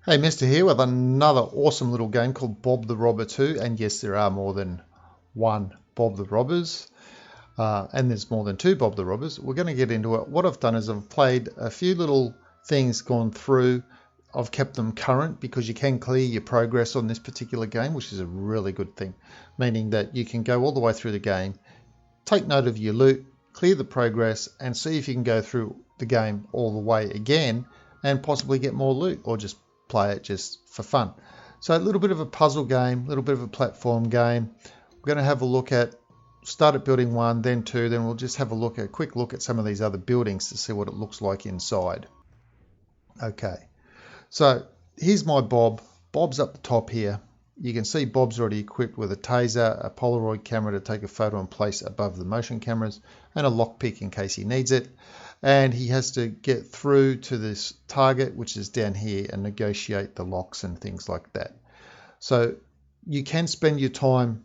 Hey, Mister here with another awesome little game called Bob the Robber 2. And yes, there are more than one Bob the Robbers. And there's more than two Bob the Robbers. We're going to get into it. What I've done is I've played a few little things gone through. I've kept them current because you can clear your progress on this particular game, which is a really good thing. Meaning that you can go all the way through the game, take note of your loot, clear the progress, and see if you can go through the game all the way again and possibly get more loot, or just play it just for fun. So a little bit of a puzzle game, a little bit of a platform game. We're going to have a look at, start at building 1, then 2, then we'll just have a quick look at some of these other buildings to see what it looks like inside. Okay, so here's my Bob. Bob's up the top here. You can see Bob's already equipped with a taser, a Polaroid camera to take a photo and place above the motion cameras, and a lockpick in case he needs it. And he has to get through to this target, which is down here, and negotiate the locks and things like that. So you can spend your time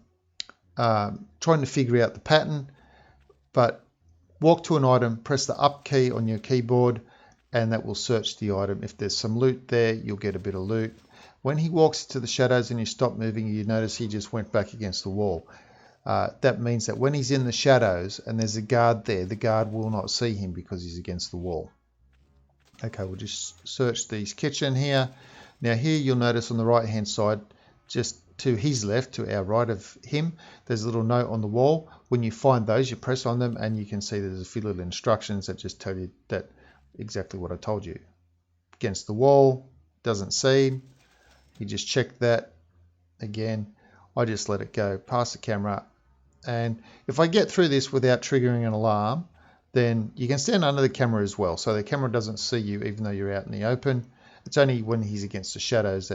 trying to figure out the pattern, but walk to an item, press the up key on your keyboard, and that will search the item. If there's some loot there, you'll get a bit of loot. When he walks to the shadows and you stop moving, you notice he just went back against the wall. That means that when he's in the shadows and there's a guard there, the guard will not see him because he's against the wall. Okay, we'll just search this kitchen here. Now here you'll notice on the right hand side, just to his left, to our right of him, there's a little note on the wall. When you find those, you press on them and you can see there's a few little instructions that just tell you that exactly what I told you. Against the wall, doesn't see him. You just check that. Again, I just let it go past the camera. And if I get through this without triggering an alarm, then you can stand under the camera as well. So the camera doesn't see you even though you're out in the open. It's only when he's against the shadows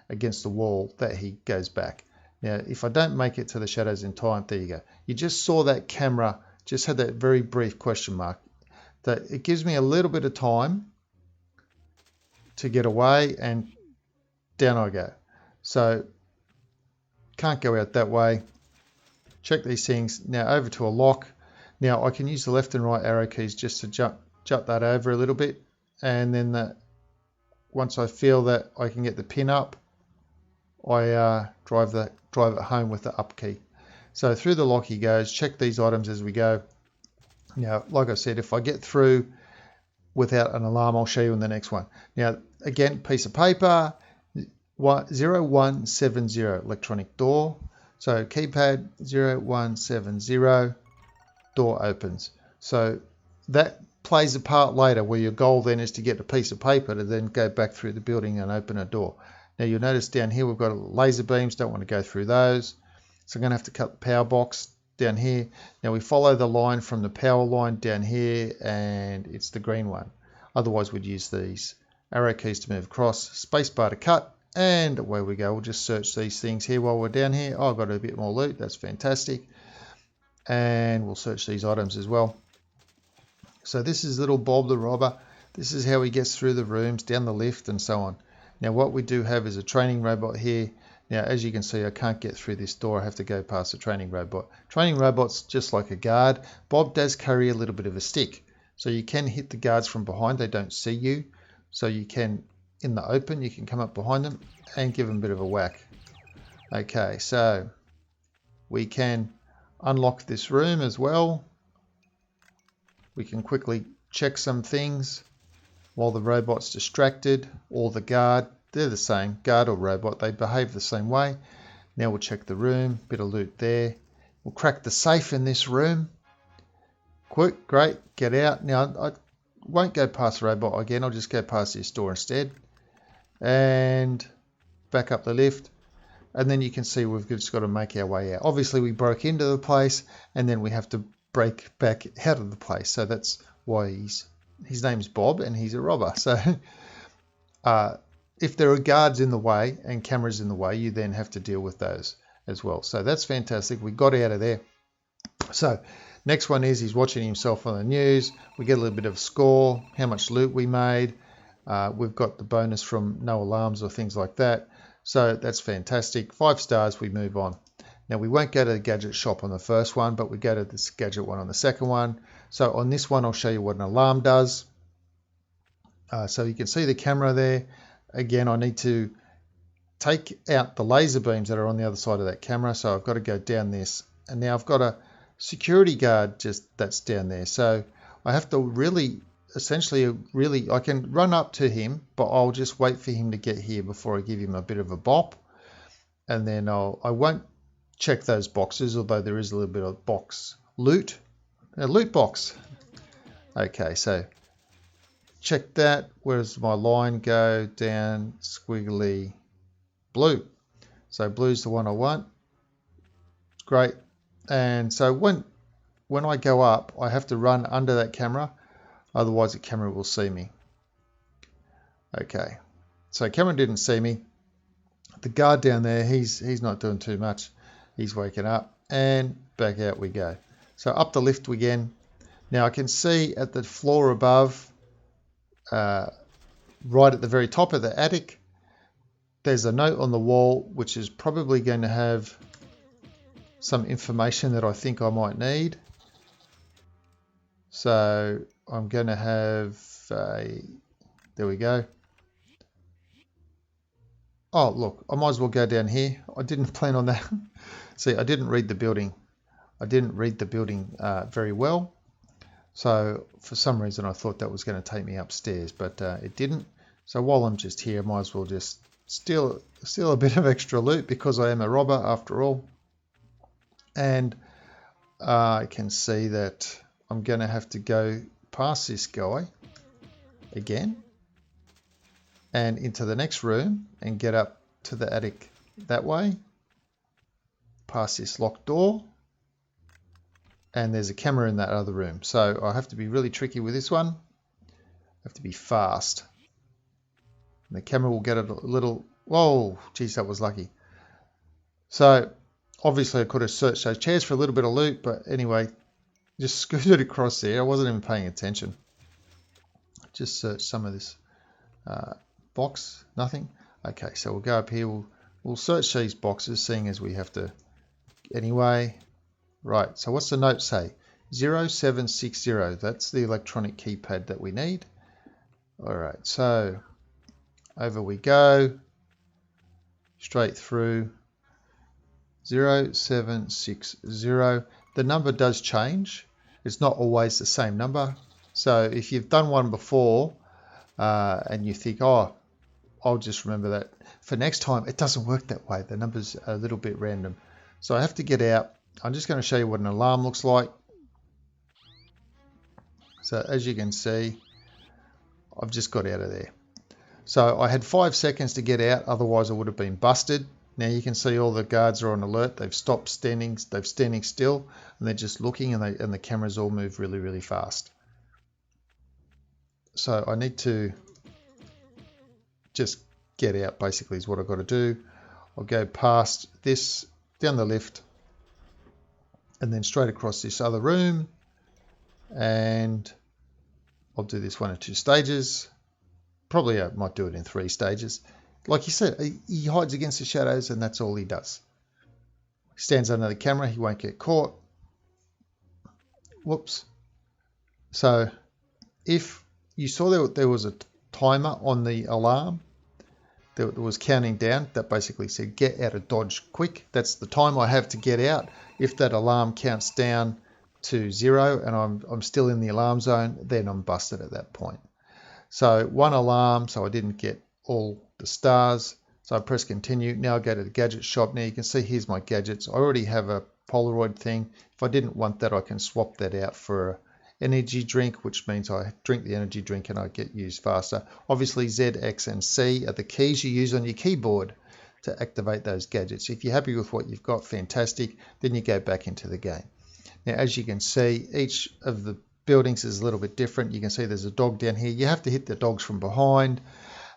against the wall, that he goes back. Now, if I don't make it to the shadows in time, there you go. You just saw that camera, just had that very brief question mark. That it gives me a little bit of time to get away, and down I go. So can't go out that way. Check these things. Now over to a lock. Now I can use the left and right arrow keys just to jump that over a little bit, and then once I feel that I can get the pin up, I drive it home with the up key. So through the lock he goes. Check these items as we go. Now, like I said, if I get through without an alarm, I'll show you in the next one. Now, again, piece of paper, 0170 electronic door. So keypad 0170, door opens. So that plays a part later, where your goal then is to get a piece of paper to then go back through the building and open a door. Now you'll notice down here we've got laser beams, don't want to go through those. So I'm going to have to cut the power box down here. Now we follow the line from the power line down here, and it's the green one. Otherwise we'd use these arrow keys to move across, space bar to cut, and away we go. We'll just search these things here while we're down here. Oh, I've got a bit more loot, that's fantastic. And we'll search these items as well. So this is little Bob the Robber. This is how he gets through the rooms, down the lift, and so on. Now what we do have is a training robot here. Now as you can see, I can't get through this door. I have to go past the training robot. Training robot's just like a guard. Bob does carry a little bit of a stick, so you can hit the guards from behind. They don't see you, so you can, in the open, you can come up behind them and give them a bit of a whack. Okay, so we can unlock this room as well. We can quickly check some things while the robot's distracted, or the guard. They're the same, guard or robot, they behave the same way. Now we'll check the room, bit of loot there. We'll crack the safe in this room. Quick, great, get out. Now I won't go past the robot again, I'll just go past this door instead. And back up the lift. And then you can see we've just got to make our way out. Obviously we broke into the place, and then we have to break back out of the place. So that's why his name's Bob and he's a robber. So if there are guards in the way and cameras in the way, you then have to deal with those as well. So that's fantastic. We got out of there. So next one is he's watching himself on the news. We get a little bit of score, how much loot we made. We've got the bonus from no alarms or things like that. So that's fantastic. 5 stars, we move on. Now we won't go to the gadget shop on the first one, but we go to this gadget one on the second one. So on this one, I'll show you what an alarm does. So you can see the camera there. again, I need to take out the laser beams that are on the other side of that camera. So I've got to go down this, and now I've got a security guard that's down there. So I have to really, essentially, I can run up to him, but I'll just wait for him to get here before I give him a bit of a bop. And then I won't check those boxes, although there is a little bit of box loot. A loot box. Okay, so check that. Where does my line go? Down, squiggly, blue. So blue's the one I want. Great. And so when I go up, I have to run under that camera, otherwise the camera will see me. Okay, so camera didn't see me. The guard down there, he's not doing too much. He's waking up, and back out we go. So up the lift again. Now I can see at the floor above, right at the very top of the attic, there's a note on the wall which is probably going to have some information that I think I might need. So I'm going to have there we go. Oh, look, I might as well go down here. I didn't plan on that. See, I didn't read the building. I didn't read the building very well. So for some reason I thought that was going to take me upstairs, but it didn't. So while I'm just here, I might as well just steal a bit of extra loot, because I am a robber after all. And I can see that I'm going to have to go past this guy again and into the next room and get up to the attic that way, past this locked door, and there's a camera in that other room. So I have to be really tricky with this one. I have to be fast. And the camera will get a little, whoa, geez, that was lucky. So obviously I could have searched those chairs for a little bit of loot, but anyway, just scooted across there. I wasn't even paying attention. Just searched some of this box, nothing. Okay, so we'll go up here. We'll search these boxes, seeing as we have to anyway. Right, so what's the note say? 0760, that's the electronic keypad that we need. All right, so over we go, straight through. 0760. The number does change. It's not always the same number. So if you've done one before and you think, oh, I'll just remember that for next time, it doesn't work that way. The number's a little bit random. So I have to get out. I'm just going to show you what an alarm looks like. So as you can see, I've just got out of there. So I had 5 seconds to get out, otherwise I would have been busted. Now you can see all the guards are on alert. They've stopped standing. They're standing still, and they're just looking, and the cameras all move really, really fast. So I need to just get out, basically, is what I've got to do. I'll go past this, down the lift, and then straight across this other room, and I'll do this 1 or 2 stages. Probably I might do it in 3 stages. Like you said, he hides against the shadows, and that's all he does. He stands under the camera, he won't get caught. Whoops. So if you saw there was a timer on the alarm that was counting down, that basically said get out of Dodge quick. That's the time I have to get out. If that alarm counts down to 0 and I'm still in the alarm zone, then I'm busted at that point. So 1 alarm, so I didn't get all the stars. So I press continue. Now I go to the gadget shop. Now you can see here's my gadgets. I already have a Polaroid thing. If I didn't want that, I can swap that out for an energy drink, which means I drink the energy drink and I get used faster. Obviously Z, X and C are the keys you use on your keyboard to activate those gadgets. If you're happy with what you've got, fantastic. Then you go back into the game. Now as you can see, each of the buildings is a little bit different. You can see there's a dog down here. You have to hit the dogs from behind.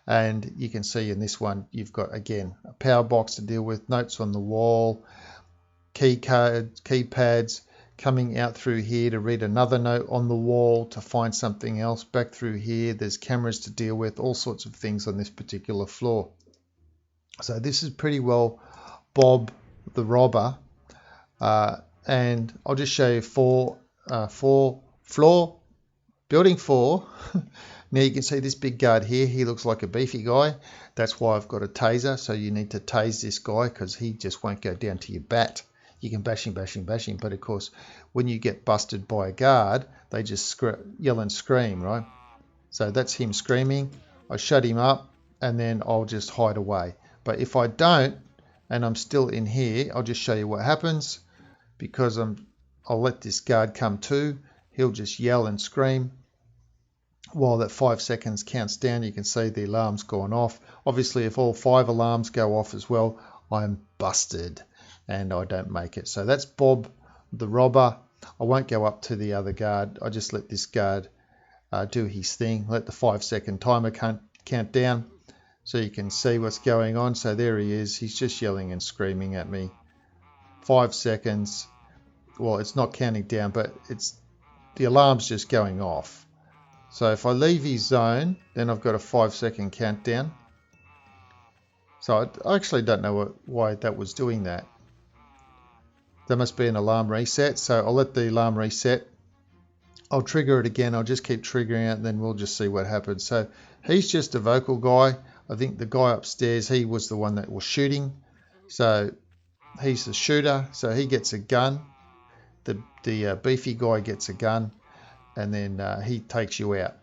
And you can see in this one, you've got, again, a power box to deal with, notes on the wall, keypads, coming out through here to read another note on the wall, to find something else, back through here. There's cameras to deal with, all sorts of things on this particular floor. So this is pretty well Bob the Robber. And I'll just show you building 4, Now you can see this big guard here, he looks like a beefy guy. That's why I've got a taser, so you need to tase this guy because he just won't go down to your bat. You can bash him, but of course, when you get busted by a guard, they just yell and scream, right? So that's him screaming. I shut him up, and then I'll just hide away. But if I don't, and I'm still in here, I'll just show you what happens. Because I'll let this guard come to, he'll just yell and scream. While that 5 seconds counts down, you can see the alarm's gone off. Obviously, if all 5 alarms go off as well, I'm busted and I don't make it. So that's Bob the robber. I won't go up to the other guard. I just let this guard do his thing. Let the 5 second timer count down so you can see what's going on. So there he is. He's just yelling and screaming at me. 5 seconds. Well, it's not counting down, but the alarm's just going off. So if I leave his zone, then I've got a 5 second countdown. So I actually don't know why that was doing that. There must be an alarm reset. So I'll let the alarm reset. I'll trigger it again. I'll just keep triggering it, and then we'll just see what happens. So he's just a vocal guy. I think the guy upstairs, he was the one that was shooting. So he's the shooter. So he gets a gun. The beefy guy gets a gun, and then he takes you out.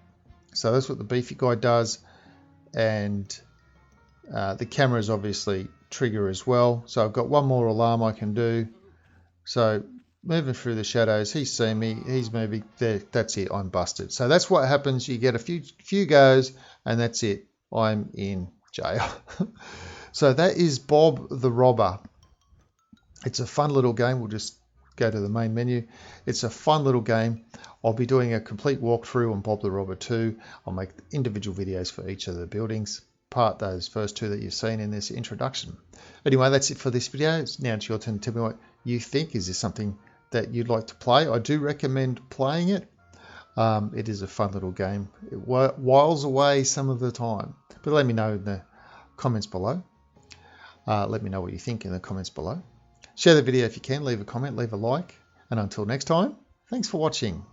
So that's what the beefy guy does. And the cameras obviously trigger as well. So I've got one more alarm I can do. So moving through the shadows, he's seen me, he's moving there. That's it, I'm busted. So that's what happens. You get a few goes, and that's it, I'm in jail. So that is Bob the Robber. It's a fun little game. We'll just go to the main menu. It's a fun little game. I'll be doing a complete walkthrough on Bob the Robber 2. I'll make individual videos for each of the buildings, apart those first 2 that you've seen in this introduction. Anyway, that's it for this video. Now it's your turn to tell me what you think. Is this something that you'd like to play? I do recommend playing it. It is a fun little game. It whiles away some of the time. But let me know in the comments below. Let me know what you think in the comments below. Share the video if you can. Leave a comment, leave a like. And until next time, thanks for watching.